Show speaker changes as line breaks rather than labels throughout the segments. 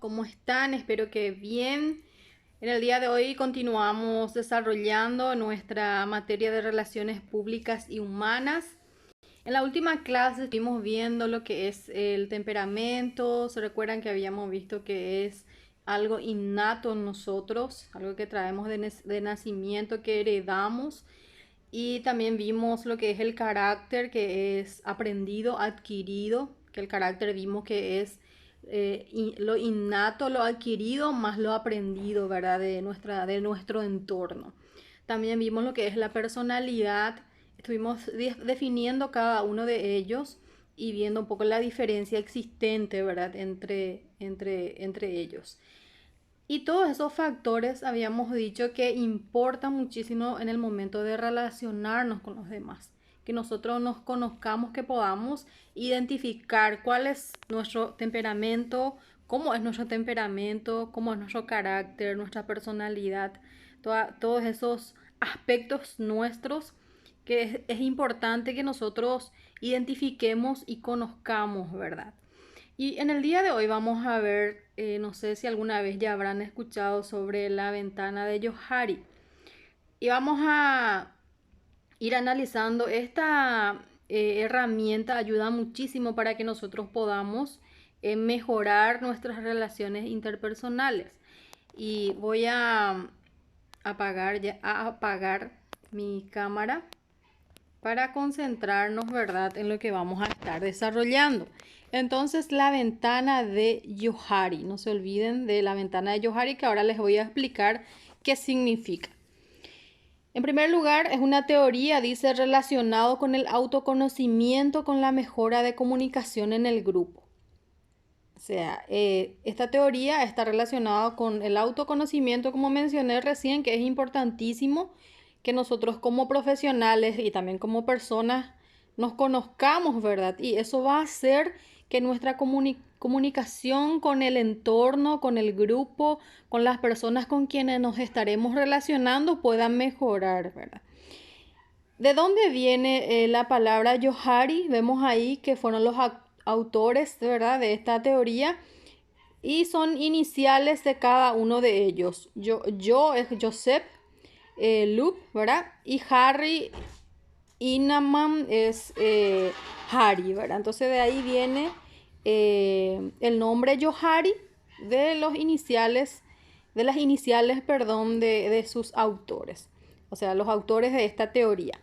¿cómo están? Espero que bien. En el día de hoy continuamos desarrollando nuestra materia de relaciones públicas y humanas. En la última clase estuvimos viendo lo que es el temperamento. Se recuerdan que habíamos visto que es algo innato en nosotros, algo que traemos de nacimiento, que heredamos. Y también vimos lo que es el carácter, que es aprendido, adquirido, que el carácter vimos que es lo innato, lo adquirido, más lo aprendido, ¿verdad? De nuestro entorno. También vimos lo que es la personalidad, estuvimos definiendo cada uno de ellos y viendo un poco la diferencia existente, ¿verdad? Entre ellos. Y todos esos factores habíamos dicho que importan muchísimo en el momento de relacionarnos con los demás. Que nosotros nos conozcamos, que podamos identificar cuál es nuestro temperamento, cómo es nuestro temperamento, cómo es nuestro carácter, nuestra personalidad, todos esos aspectos nuestros que es importante que nosotros identifiquemos y conozcamos, ¿verdad? Y en el día de hoy vamos a ver, no sé si alguna vez ya habrán escuchado sobre la ventana de Johari. Y vamos a ir analizando esta herramienta, ayuda muchísimo para que nosotros podamos mejorar nuestras relaciones interpersonales. Y voy a apagar mi cámara para concentrarnos, ¿verdad?, en lo que vamos a estar desarrollando. Entonces, la ventana de Johari. No se olviden de la ventana de Johari, que ahora les voy a explicar qué significa. En primer lugar, es una teoría, dice, relacionado con el autoconocimiento, con la mejora de comunicación en el grupo. O sea, esta teoría está relacionada con el autoconocimiento, como mencioné recién, que es importantísimo que nosotros como profesionales y también como personas nos conozcamos, ¿verdad? Y eso va a hacer que nuestra comunicación con el entorno, con el grupo, con las personas con quienes nos estaremos relacionando pueda mejorar, ¿verdad? ¿De dónde viene la palabra Johari? Vemos ahí que fueron los autores, ¿verdad?, de esta teoría y son iniciales de cada uno de ellos. Yo es Joseph, Luke, ¿verdad? Y Harry Inaman es Harry, ¿verdad? Entonces de ahí viene el nombre Johari de los iniciales, de las iniciales, perdón, de sus autores. O sea, los autores de esta teoría.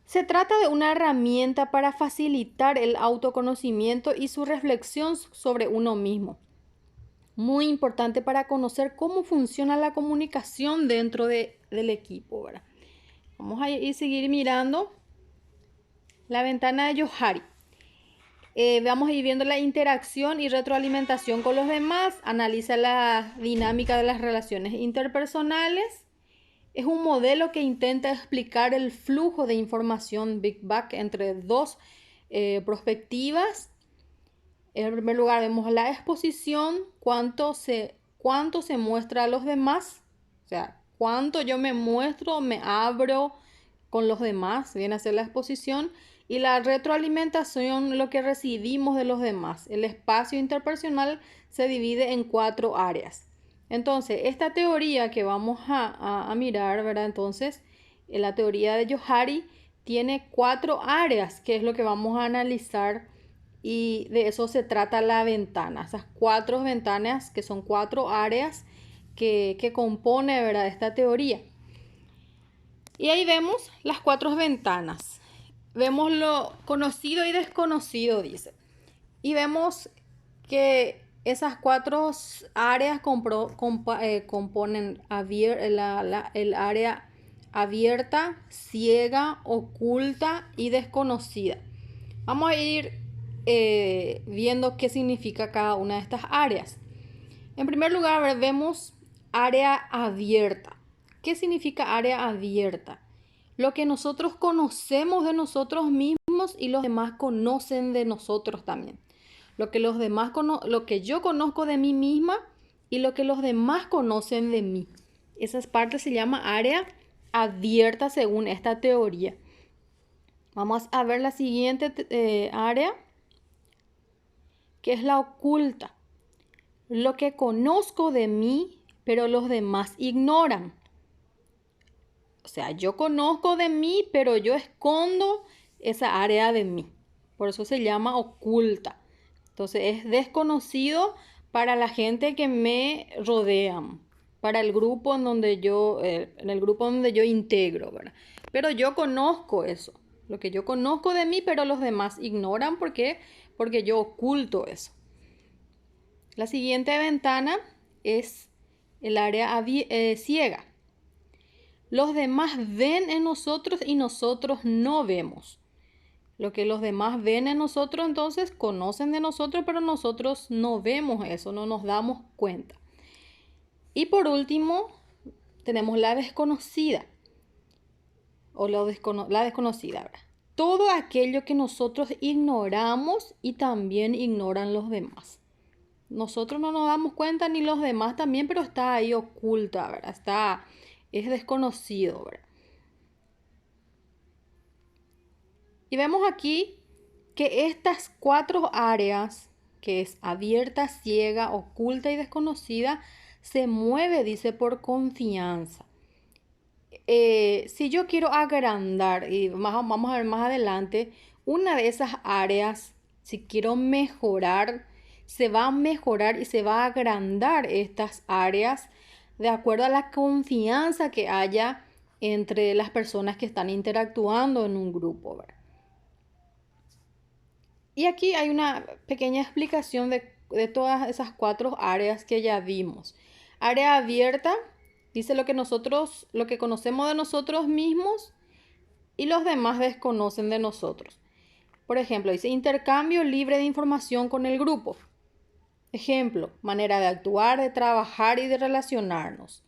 Se trata de una herramienta para facilitar el autoconocimiento y su reflexión sobre uno mismo. Muy importante para conocer cómo funciona la comunicación dentro del equipo, ¿verdad? Vamos a seguir mirando la ventana de Johari. Vamos a ir viendo la interacción y retroalimentación con los demás. Analiza la dinámica de las relaciones interpersonales. Es un modelo que intenta explicar el flujo de información Big Bang entre dos perspectivas. En primer lugar vemos la exposición, cuánto se muestra a los demás, o sea, cuánto yo me muestro, me abro con los demás, viene a ser la exposición, y la retroalimentación, lo que recibimos de los demás. El espacio interpersonal se divide en 4 áreas. Entonces, esta teoría que vamos a mirar, ¿verdad? Entonces, la teoría de Johari tiene 4 áreas, que es lo que vamos a analizar, y de eso se trata la ventana. Esas 4 ventanas, que son 4 áreas que compone, ¿verdad?, esta teoría. Y ahí vemos las 4 ventanas. Vemos lo conocido y desconocido, dice. Y vemos que esas 4 áreas componen el área abierta, ciega, oculta y desconocida. Vamos a ir viendo qué significa cada una de estas áreas. En primer lugar, vemos área abierta. ¿Qué significa área abierta? Lo que nosotros conocemos de nosotros mismos y los demás conocen de nosotros también. Lo que yo conozco de mí misma y lo que los demás conocen de mí. Esa parte se llama área abierta según esta teoría. Vamos a ver la siguiente área, que es la oculta. lo que conozco de mí, pero los demás ignoran. O sea, yo conozco de mí, pero yo escondo esa área de mí. Por eso se llama oculta. Entonces es desconocido para la gente que me rodean, para el grupo en el grupo donde yo integro, ¿verdad? Pero yo conozco eso, lo que yo conozco de mí, pero los demás ignoran porque yo oculto eso. La siguiente ventana es el área ciega. Los demás ven en nosotros y nosotros no vemos. Lo que los demás ven en nosotros, entonces conocen de nosotros, pero nosotros no vemos eso, no nos damos cuenta. Y por último, tenemos la desconocida, o la desconocida, ¿verdad? Todo aquello que nosotros ignoramos y también ignoran los demás. Nosotros no nos damos cuenta ni los demás también, pero está ahí oculta, ¿verdad? Es desconocido, ¿verdad? Y vemos aquí que estas 4 áreas, que es abierta, ciega, oculta y desconocida, se mueve, dice, por confianza. Si yo quiero agrandar, y vamos a ver más adelante, una de esas áreas, si quiero mejorar, se va a mejorar y se va a agrandar estas áreas de acuerdo a la confianza que haya entre las personas que están interactuando en un grupo, ¿verdad? Y aquí hay una pequeña explicación de todas esas 4 áreas que ya vimos. Área abierta dice lo que conocemos de nosotros mismos y los demás desconocen de nosotros. Por ejemplo, dice intercambio libre de información con el grupo. Ejemplo, manera de actuar, de trabajar y de relacionarnos.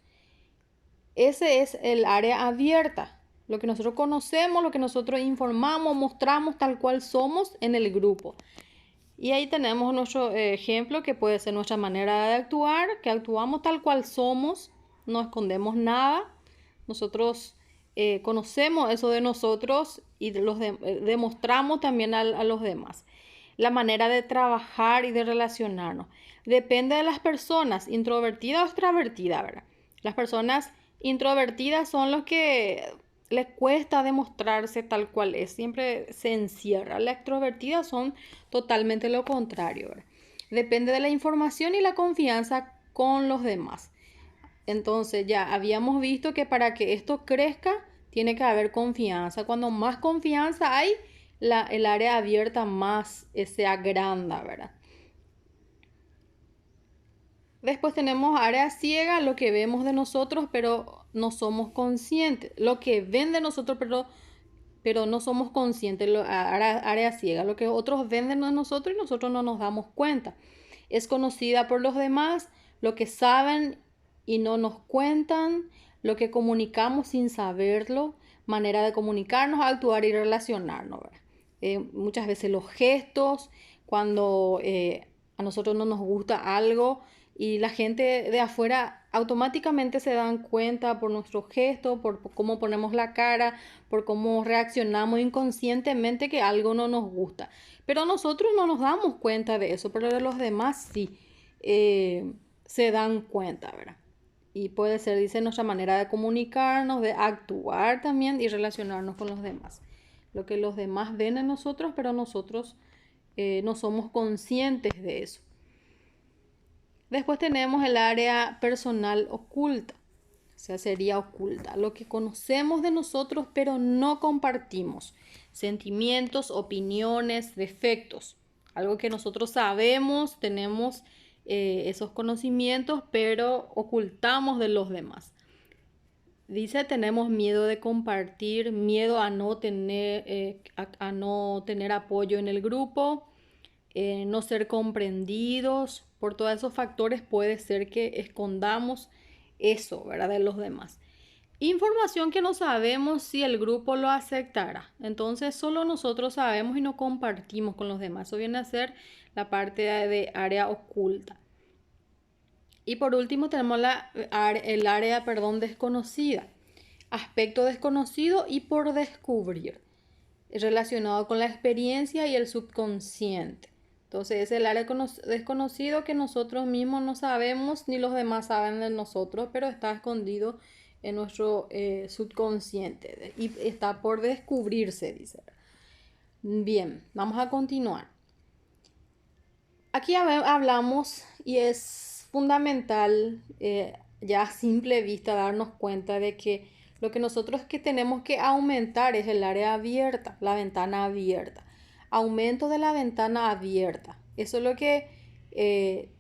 Ese es el área abierta. Lo que nosotros conocemos, lo que nosotros informamos, mostramos tal cual somos en el grupo. Y ahí tenemos nuestro ejemplo que puede ser nuestra manera de actuar, que actuamos tal cual somos, no escondemos nada. Nosotros conocemos eso de nosotros y demostramos también a los demás. La manera de trabajar y de relacionarnos. Depende de las personas, introvertidas o extravertidas, ¿verdad? Las personas introvertidas son los que les cuesta demostrarse tal cual es, siempre se encierra. Las extrovertidas son totalmente lo contrario, ¿verdad? Depende de la información y la confianza con los demás. Entonces ya habíamos visto que para que esto crezca tiene que haber confianza. Cuando más confianza hay, el área abierta más se agranda, ¿verdad? Después tenemos área ciega, lo que vemos de nosotros, pero no somos conscientes. Lo que ven de nosotros, pero no somos conscientes. Área ciega, lo que otros ven de nosotros y nosotros no nos damos cuenta. Es conocida por los demás, lo que saben y no nos cuentan, lo que comunicamos sin saberlo, manera de comunicarnos, actuar y relacionarnos, ¿verdad? Muchas veces los gestos, cuando a nosotros no nos gusta algo y la gente de afuera automáticamente se dan cuenta por nuestros gestos, por cómo ponemos la cara, por cómo reaccionamos inconscientemente que algo no nos gusta. Pero nosotros no nos damos cuenta de eso, pero de los demás sí se dan cuenta, ¿verdad? Y puede ser, dice, nuestra manera de comunicarnos, de actuar también y relacionarnos con los demás. Lo que los demás ven en nosotros, pero nosotros no somos conscientes de eso. Después tenemos el área personal oculta. O sea, sería oculta. Lo que conocemos de nosotros, pero no compartimos. Sentimientos, opiniones, defectos. Algo que nosotros sabemos, tenemos esos conocimientos, pero ocultamos de los demás. Dice, tenemos miedo de compartir, miedo a no tener apoyo en el grupo, no ser comprendidos. Por todos esos factores puede ser que escondamos eso, ¿verdad?, de los demás. Información que no sabemos si el grupo lo aceptará. Entonces solo nosotros sabemos y no compartimos con los demás. Eso viene a ser la parte de área oculta. Y por último tenemos el área, desconocida. Aspecto desconocido y por descubrir. Relacionado con la experiencia y el subconsciente. Entonces es el área desconocido que nosotros mismos no sabemos ni los demás saben de nosotros, pero está escondido en nuestro subconsciente y está por descubrirse, dice. Bien, vamos a continuar. Aquí hablamos y es fundamental ya a simple vista darnos cuenta de que lo que nosotros que tenemos que aumentar es el área abierta, la ventana abierta. Aumento de la ventana abierta. Eso es lo que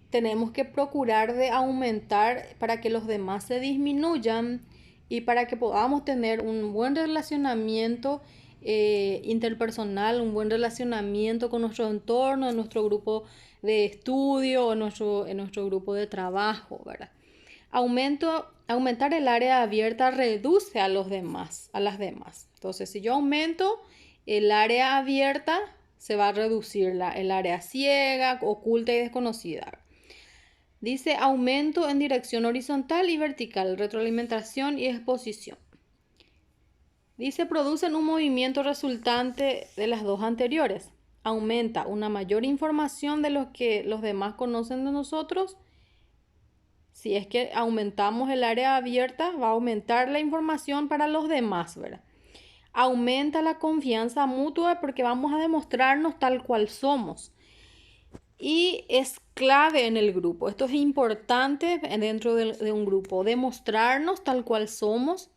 tenemos que procurar de aumentar para que los demás se disminuyan y para que podamos tener un buen relacionamiento interpersonal, un buen relacionamiento con nuestro entorno, en nuestro grupo de estudio, en nuestro grupo de trabajo, ¿verdad? Aumentar el área abierta reduce a las demás. Entonces, si yo aumento el área abierta, se va a reducir el área ciega, oculta y desconocida. Dice aumento en dirección horizontal y vertical, retroalimentación y exposición. Dice producen un movimiento resultante de las dos anteriores. Aumenta una mayor información de lo que los demás conocen de nosotros. Si es que aumentamos el área abierta, va a aumentar la información para los demás, ¿verdad? Aumenta la confianza mutua porque vamos a demostrarnos tal cual somos. Y es clave en el grupo. Esto es importante dentro de un grupo. Demostrarnos tal cual somos,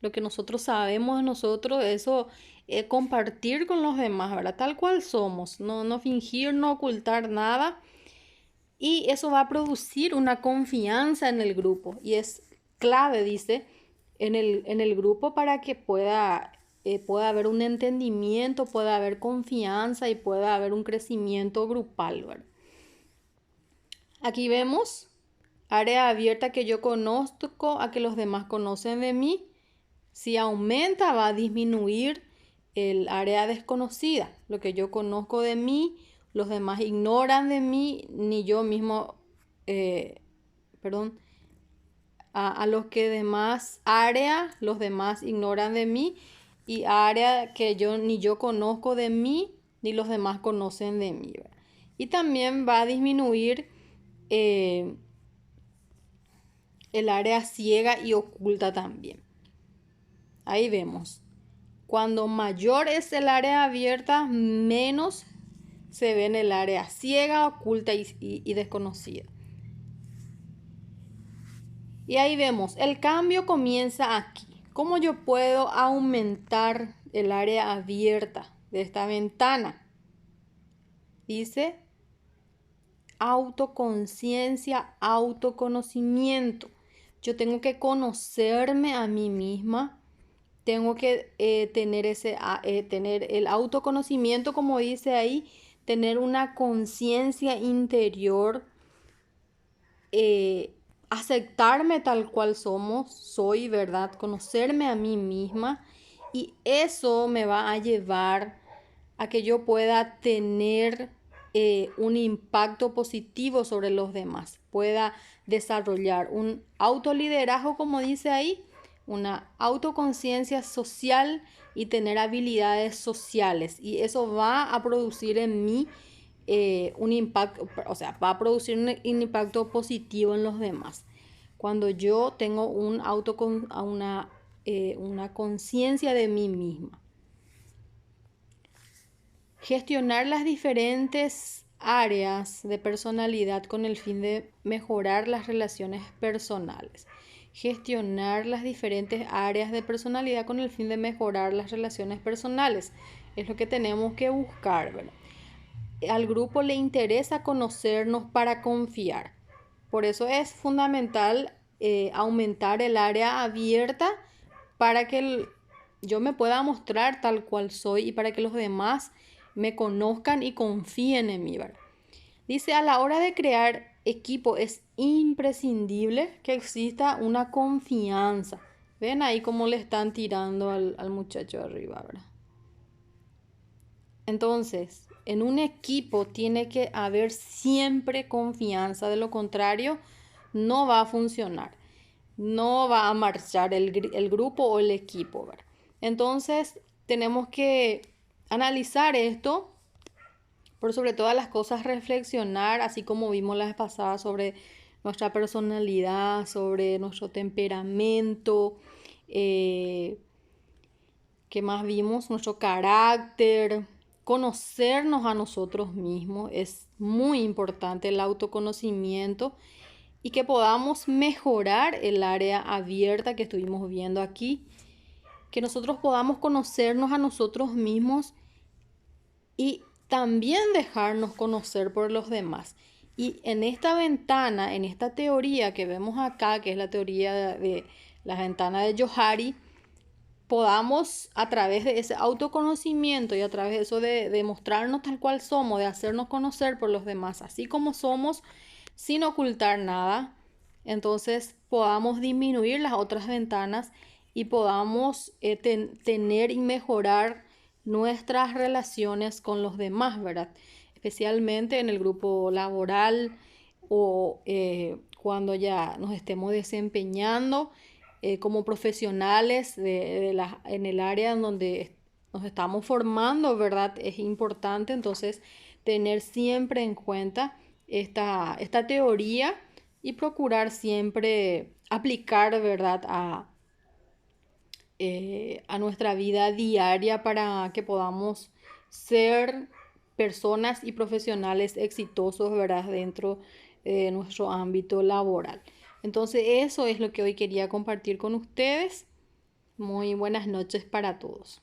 lo que nosotros sabemos de nosotros, eso compartir con los demás, ¿verdad? Tal cual somos. No fingir, no ocultar nada. Y eso va a producir una confianza en el grupo. Y es clave, dice, en el grupo para que pueda haber un entendimiento, pueda haber confianza y pueda haber un crecimiento grupal, ¿verdad? Aquí vemos área abierta que yo conozco, a que los demás conocen de mí. Si aumenta, va a disminuir el área desconocida. Lo que yo conozco de mí, los demás ignoran de mí, ni yo mismo, a los que demás área, los demás ignoran de mí, y área que ni yo conozco de mí, ni los demás conocen de mí, ¿verdad? Y también va a disminuir el área ciega y oculta también. Ahí vemos. Cuando mayor es el área abierta, menos se ve en el área ciega, oculta y desconocida. Y ahí vemos, el cambio comienza aquí. ¿Cómo yo puedo aumentar el área abierta de esta ventana? Dice autoconciencia, autoconocimiento. Yo tengo que conocerme a mí misma. Tengo que tener el autoconocimiento, como dice ahí, tener una conciencia interior, aceptarme tal cual soy, ¿verdad? Conocerme a mí misma, y eso me va a llevar a que yo pueda tener un impacto positivo sobre los demás, pueda desarrollar un autoliderazgo, como dice ahí, una autoconciencia social y tener habilidades sociales, y eso va a producir en mí un impacto, o sea, va a producir un impacto positivo en los demás. Cuando yo tengo una conciencia de mí misma. Gestionar las diferentes áreas de personalidad con el fin de mejorar las relaciones personales. Gestionar las diferentes áreas de personalidad con el fin de mejorar las relaciones personales. Es lo que tenemos que buscar, ¿verdad? Al grupo le interesa conocernos para confiar. Por eso es fundamental aumentar el área abierta para que yo me pueda mostrar tal cual soy y para que los demás me conozcan y confíen en mí, ¿verdad? Dice, a la hora de crear equipo es imprescindible que exista una confianza. Ven ahí cómo le están tirando al muchacho arriba, ¿verdad? Entonces, en un equipo tiene que haber siempre confianza, de lo contrario, no va a funcionar, no va a marchar el grupo o el equipo, ¿verdad? Entonces, tenemos que analizar esto Por sobre todas las cosas, reflexionar, así como vimos la vez pasada, sobre nuestra personalidad, sobre nuestro temperamento, eh, ¿qué más vimos? Nuestro carácter, conocernos a nosotros mismos. Es muy importante el autoconocimiento y que podamos mejorar el área abierta que estuvimos viendo aquí, que nosotros podamos conocernos a nosotros mismos y también dejarnos conocer por los demás. Y en esta ventana, en esta teoría que vemos acá, que es la teoría de la ventana de Johari, podamos a través de ese autoconocimiento y a través de eso de mostrarnos tal cual somos, de hacernos conocer por los demás, así como somos, sin ocultar nada, entonces podamos disminuir las otras ventanas y podamos tener y mejorar nuestras relaciones con los demás, ¿verdad? Especialmente en el grupo laboral o cuando ya nos estemos desempeñando como profesionales en el área en donde nos estamos formando, ¿verdad? Es importante entonces tener siempre en cuenta esta teoría y procurar siempre aplicar, ¿verdad? A nuestra vida diaria para que podamos ser personas y profesionales exitosos, ¿verdad? Dentro de nuestro ámbito laboral. Entonces eso es lo que hoy quería compartir con ustedes. Muy buenas noches para todos.